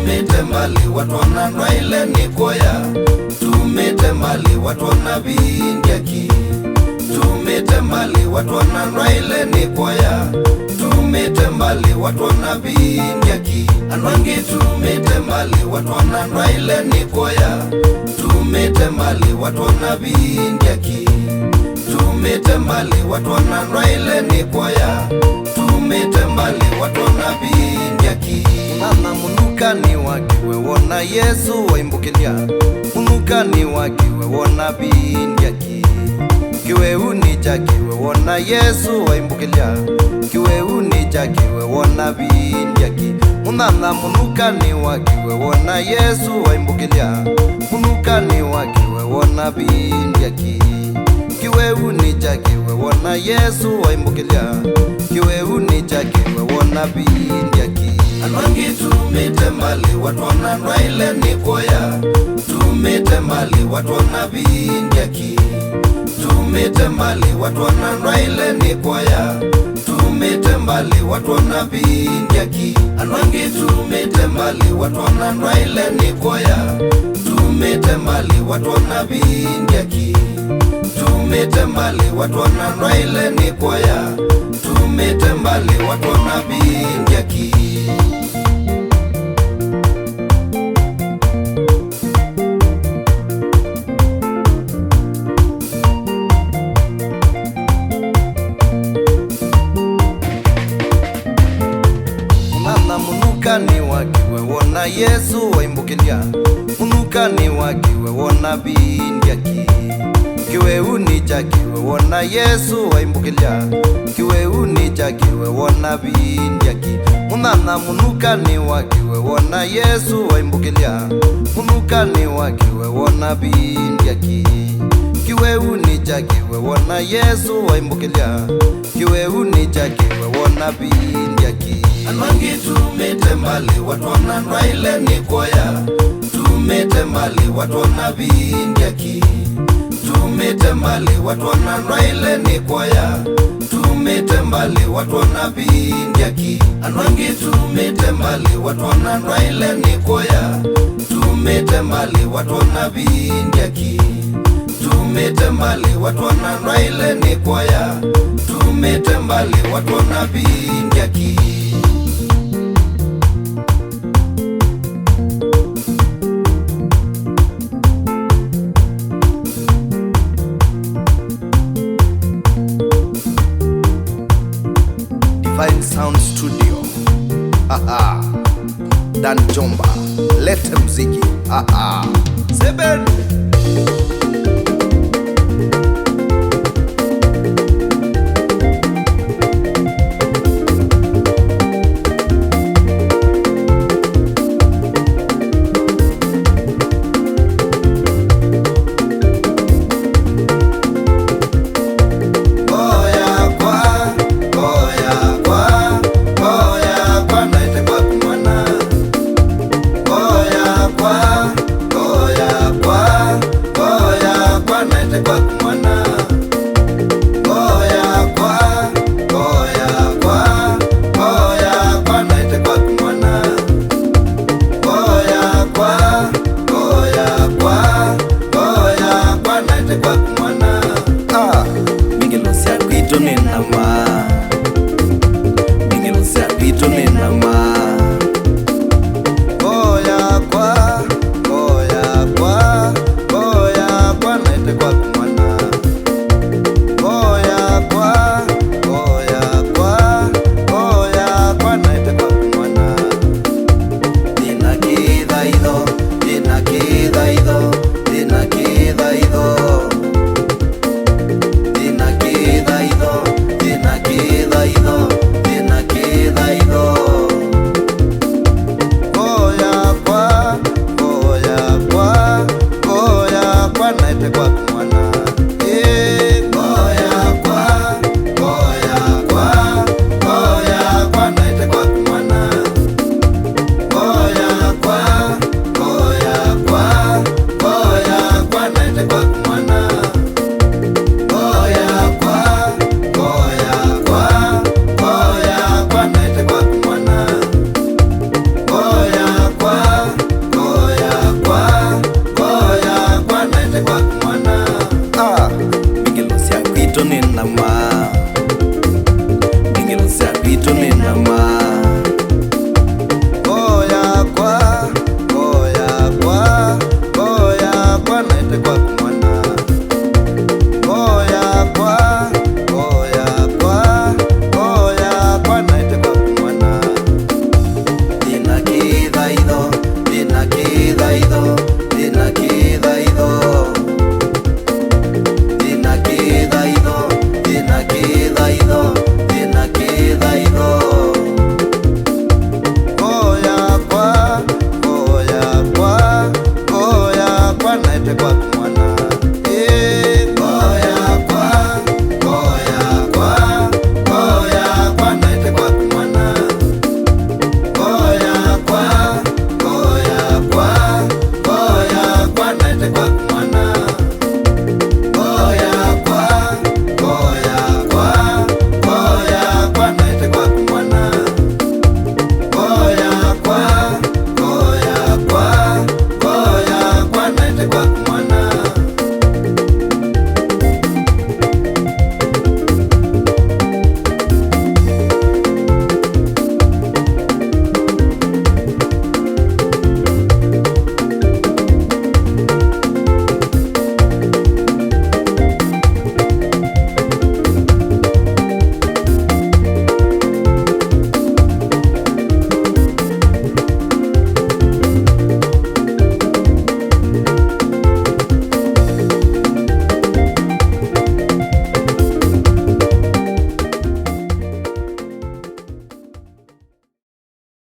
tumite mbali watu wananwa ile ni koya. Tumite mbali watu wanavindiaki. Tumite mbali watu wananwa ile ni koya. Tumite mbali watu wanavindiaki. Anwangi tumite mbali watu wananwa ile ni koya. Tumite mbali watu wanavindiaki. Tumite mbali watu wananwa ile ni koya. Tumite mbali watu wanavindiaki. Mama munukani wakiwe wona Yesu waimbukilia. Munukani wakiwe wona vindiaki. Kiweuni chakiwe wona Yesu waimbukilia. Kiweuni chakiwe wona vindiaki. Munana munukani wakiwe wona Yesu waimbukilia. Munukani wakiwe wona vindiaki. Kiweuni chakiwe wona Yesu waimbukilia. Kiweuni chakiwe wona vindiaki. Anwangi tumite mbali watu wananwa ile ni koya. Tumite mbali watu wanavindiaki. Tumite mbali watu wananwa ile ni koya. Tumite mbali watu wanavindiaki. Anwangi tumite mbali watu wananwa ile ni koya. Tumite mbali watu wanavindiaki. Tumite mbali watu wananwa ile ni koya. Tumite mbali watu wanavindiaki. Munukani wakiwe wona Yesu waimbukilia. Munukani wakiwe wona vindiaki. Kiweuni chakiwe wona Yesu waimbukilia. Kiweuni chakiwe wona vindiaki. Munana munukani wakiwe wona Yesu waimbukilia. Munukani wakiwe wona vindiaki. Kiweuni chakiwe wona Yesu waimbukilia. Kiweuni chakiwe wona vindiaki. Anwangi tumite mbali watu wananwa ile ni koya. Tumite mbali watu wanavindiaki. Tumite mbali watu wananwa ile ni koya. Tumite mbali watu wanavindiaki. Anwangi tumite mbali watu wananwa ile ni koya. Tumite mbali watu wanavindiaki. Tumite mbali watu wananwa ile ni koya. Tumite mbali watu wanavindiaki. Divine Sound Studio. Haha. Dan Jomba. Lete mziki. Haha. Seven.